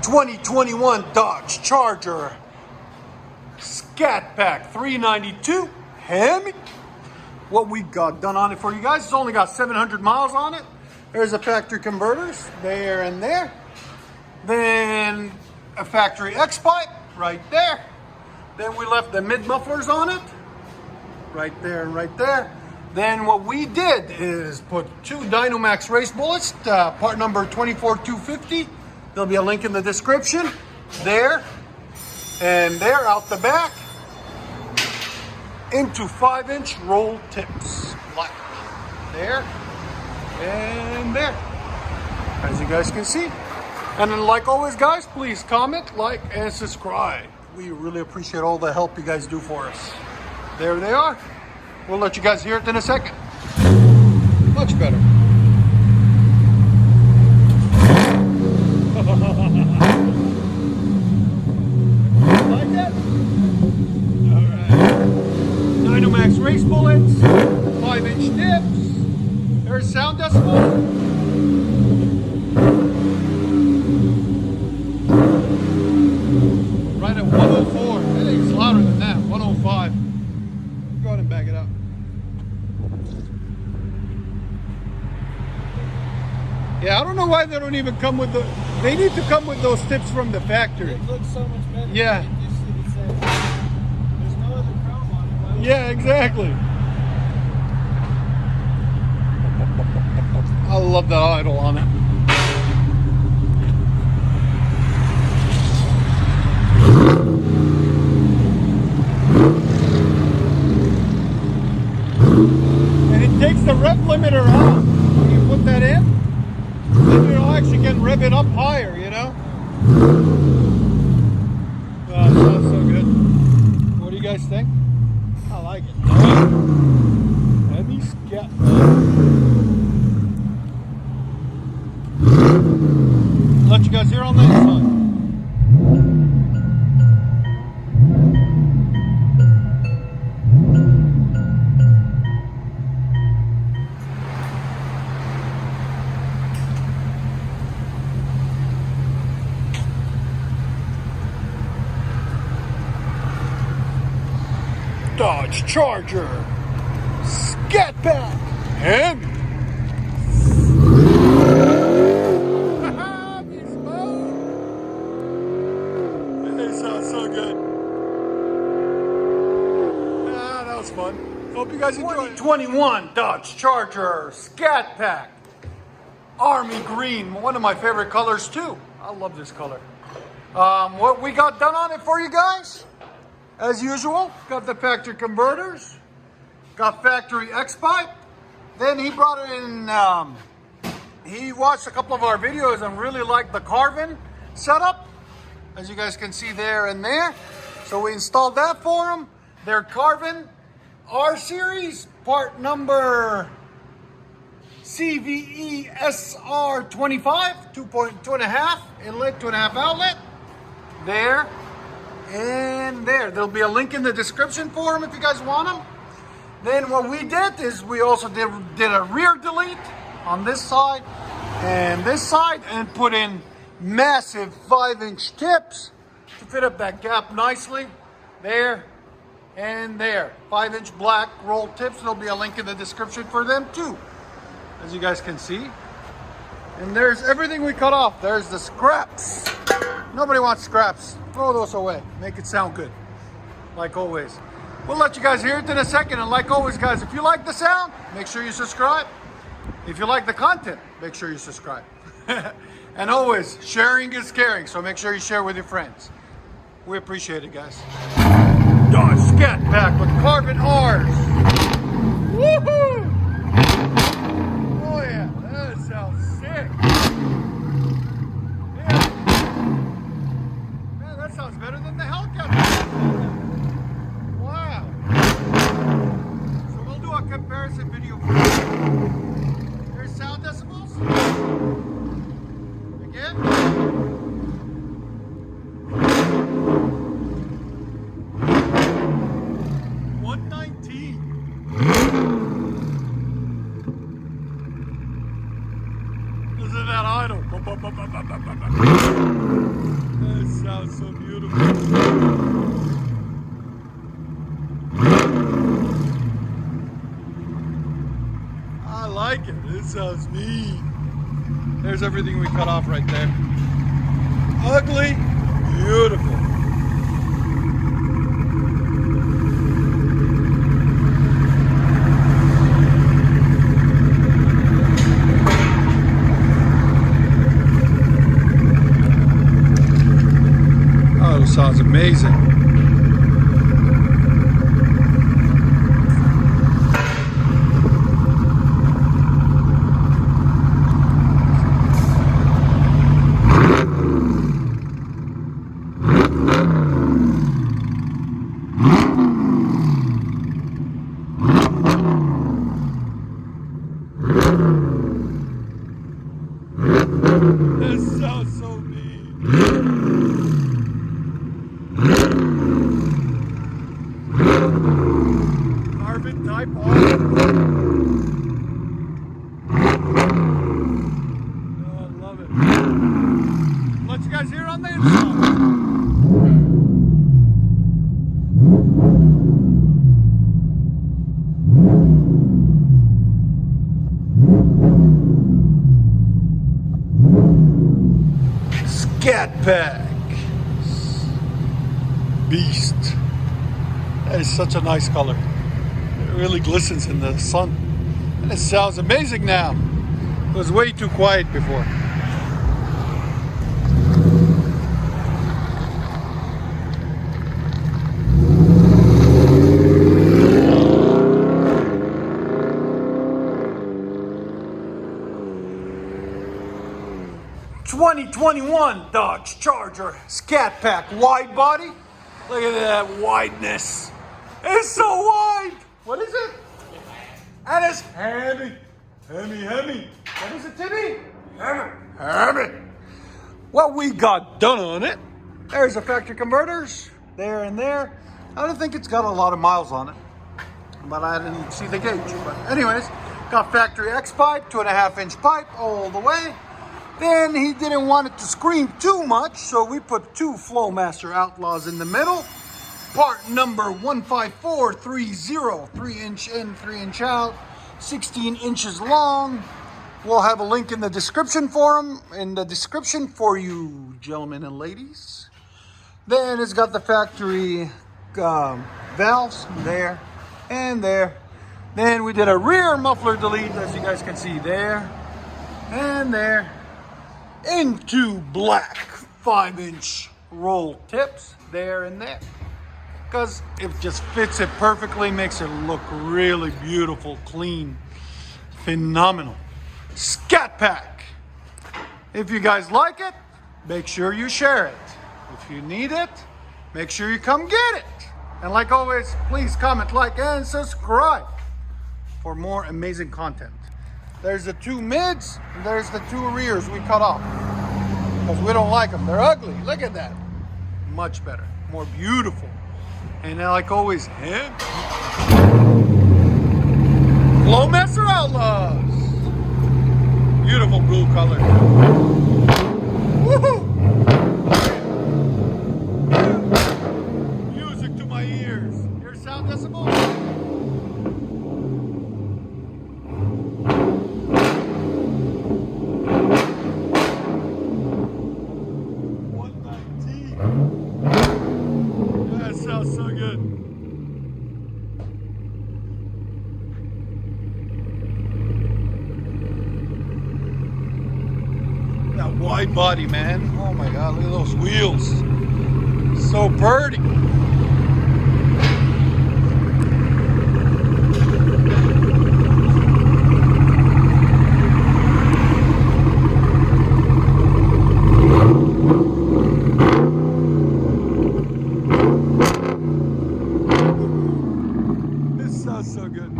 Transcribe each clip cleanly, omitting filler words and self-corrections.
2021 Dodge Charger Scat Pack 392 Hemi. What we got done on it for you guys, it's only got 700 miles on it. There's a factory converters there and there. Then a factory X-pipe right there. Then we left the mid mufflers on it, right there and right there. Then what we did is put two Dynomax race bullets, part number 24250. There'll be a link in the description. There and there out the back. Into 5-inch roll tips. Like there and there. As you guys can see. And then like always guys, please comment, like, and subscribe. We really appreciate all the help you guys do for us. There they are. We'll let you guys hear it in a second. Much better. Like that? Alright. Dynomax race bullets, 5-inch tips. There's sound decibels. Right at 104. I think it's louder than that. 105. Go ahead and back it up. Yeah, I don't know why they don't even come with the. They need to come with those tips from the factory. It looks so much better. Yeah. There's no other chrome on it. Yeah, exactly. I love that idle on it. And it takes the rev limiter off. When you put that in, then you'll actually can rev it up higher, you know? Oh, it sounds so good. What do you guys think? I like it. Heavy Scat. Let you guys hear on the inside. Dodge Charger Scat Pack Hemi. They sound so good. That was fun. Hope you guys enjoyed it. 2021 Dodge Charger Scat Pack Army Green, one of my favorite colors too. I love this color. What we got done on it for you guys? As usual, got the factory converters, got factory X-pipe. Then he brought it in, he watched a couple of our videos and really liked the Carvin setup, as you guys can see there and there. So we installed that for him. Their Carvin R series, part number CVE SR25, 2.5 inlet, 2.5 outlet. There. And there, there'll be a link in the description for them if you guys want them. Then what we did is we also did a rear delete on this side and put in massive 5-inch tips to fit up that gap nicely. There and there. 5-inch black roll tips. There'll be a link in the description for them too, as you guys can see. And there's everything we cut off. There's the scraps. Nobody wants scraps. Throw those away. Make it sound good. Like always. We'll let you guys hear it in a second. And like always, guys, if you like the sound, make sure you subscribe. If you like the content, make sure you subscribe. And always, sharing is caring. So make sure you share with your friends. We appreciate it, guys. Dodge Scat Pack with Carvin R's. Woohoo! Oh yeah, that sounds sick. Sounds better than the Hellcat. Wow. So we'll do a comparison video for you. There's sound decibels. Again. 119. That sounds so beautiful. I like it. This sounds neat. There's everything we cut off right there. Ugly, beautiful. Oh, this sounds amazing. This sounds so neat. Carbon type R. Oh, I love it. I'll let you guys hear on the inside. Scat Pack Beast. That is such a nice color. It really glistens in the sun. And it sounds amazing now. It was way too quiet before. '21 Dodge Charger Scat Pack wide body. Look at that wideness. It's so wide. What is it? And it's hammy. Hammy. What is it, Timmy? Hammy. What we got done on it. There's the factory converters. There and there. I don't think it's got a lot of miles on it. But I didn't see the gauge. But anyways, got factory X pipe, 2.5-inch pipe all the way. Then he didn't want it to scream too much, so we put two Flowmaster Outlaws in the middle. Part number 15430, 3-inch in, 3-inch out, 16 inches long. We'll have a link in the description for you gentlemen and ladies. Then it's got the factory valves there and there. Then we did a rear muffler delete, as you guys can see there and there. Into black 5-inch roll tips there and there, because it just fits it perfectly, makes it look really beautiful, clean, phenomenal. Scat Pack. If you guys like it, make sure you share it. If you need it, make sure you come get it. And like always, please comment, like, and subscribe for more amazing content. There's the two mids, and there's the two rears we cut off. Because we don't like them. They're ugly. Look at that. Much better. More beautiful. And like always, Flowmaster Outlaws. Beautiful blue color. Woohoo! Music to my ears. Here's sound decibel. That sounds so good. That wide body, man. Oh my God, look at those wheels. So pretty. So good.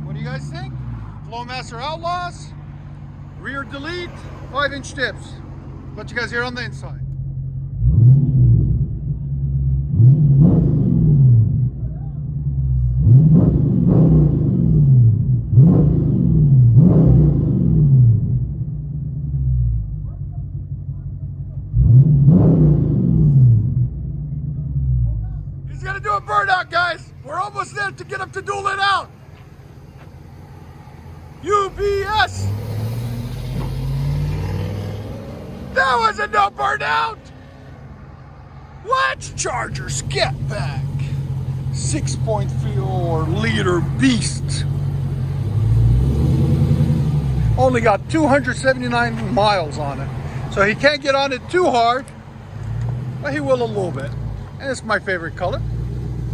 What do you guys think? Flowmaster Outlaws, rear delete, 5-inch tips. Let you guys hear on the inside. a burnout, guys. We're almost there to get up to duel it out. UBS. That was a no burnout. What? Charger Scat Pack. 6.4 liter beast. Only got 279 miles on it. So he can't get on it too hard, but he will a little bit. And it's my favorite color.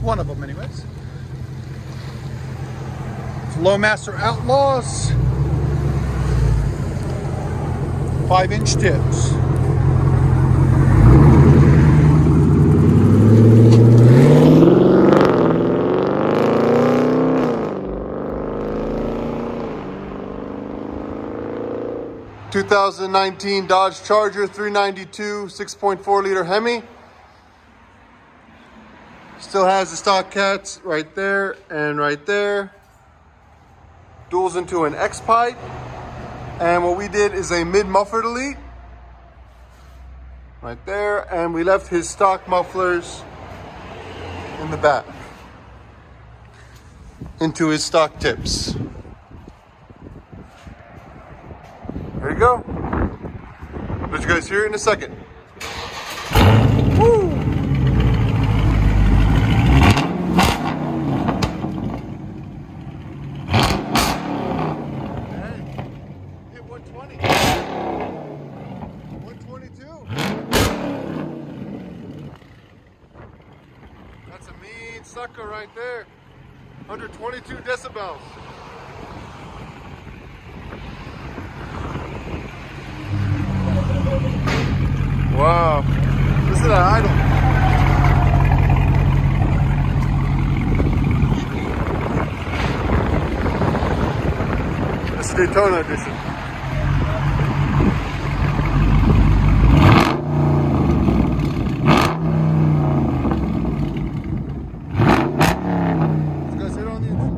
One of them anyways. Flowmaster Outlaws. 5-inch tips. ...2019 Dodge Charger 392 6.4 liter Hemi. Still has the stock cats right there and right there. Duals into an X-pipe. And what we did is a mid-muffler delete. Right there. And we left his stock mufflers in the back. Into his stock tips. There you go. Let you guys hear it in a second. Woo! Hey, hit 120. 122. That's a mean sucker right there. 122 decibels. Wow, listen to that idle. That's the Daytona edition. Let's go sit on the inside.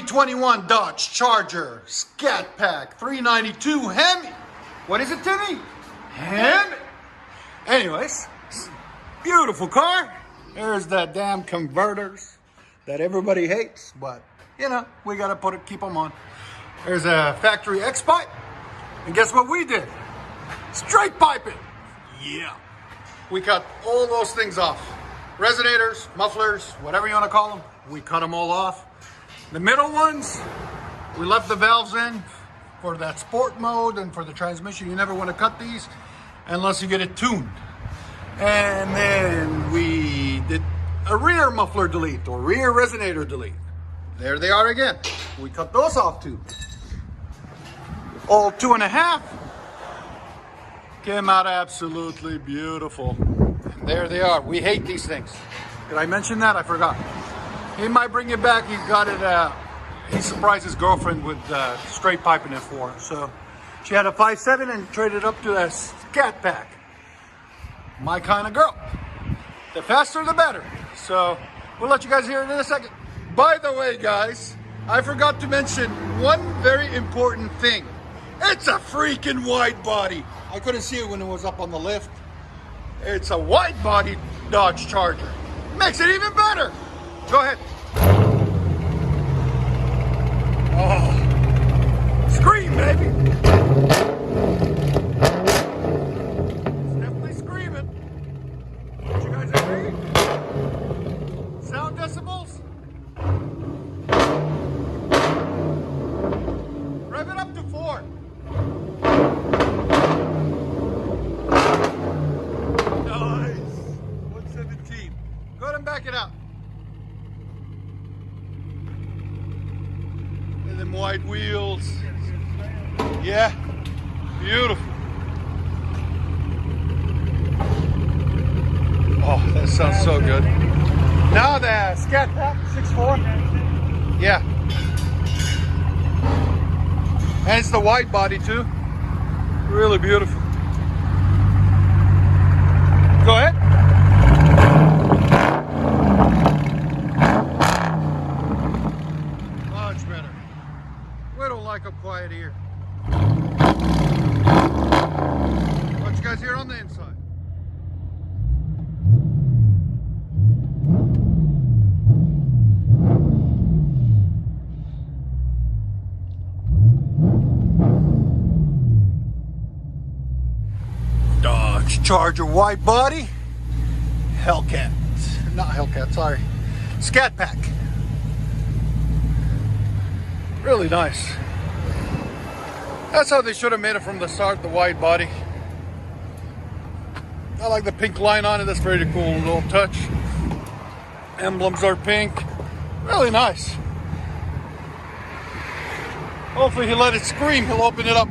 '21 Dodge Charger Scat Pack 392 Hemi. What is it, Timmy? Hemi. Anyways, beautiful car. There's that damn converters that everybody hates, but you know, we gotta keep them on. There's a factory X-pipe, and guess what we did? Straight piping. Yeah. We cut all those things off. Resonators, mufflers, whatever you want to call them, we cut them all off. The middle ones, we left the valves in for that sport mode and for the transmission. You never want to cut these unless you get it tuned. And then we did a rear muffler delete or rear resonator delete. There they are again. We cut those off too. All 2.5. Came out absolutely beautiful. And there they are. We hate these things. Did I mention that? I forgot. He might bring it back. He's got it. He surprised his girlfriend with straight piping it for her. So she had a 5.7 and traded up to a Scat Pack. My kind of girl. The faster, the better. So we'll let you guys hear it in a second. By the way, guys, I forgot to mention one very important thing. It's a freaking wide body. I couldn't see it when it was up on the lift. It's a wide body Dodge Charger. Makes it even better. Go ahead. Oh, scream, baby. It's definitely screaming. Don't you guys agree? Sound decibels? Rev it up to 4. Nice. wide wheels. Yeah, beautiful. Oh, that sounds so good. Now the Scat Pack 6.4. Yeah. And it's the wide body too. Really beautiful. Go ahead. Much better. We don't like them quiet here. What you guys hear on the inside? Dodge Charger wide body, Hellcat, not Hellcat, sorry, Scat Pack. Really nice. That's how they should have made it from the start, the wide body. I like the pink line on it, that's very cool, little touch. Emblems are pink, really nice. Hopefully he'll let it scream, he'll open it up.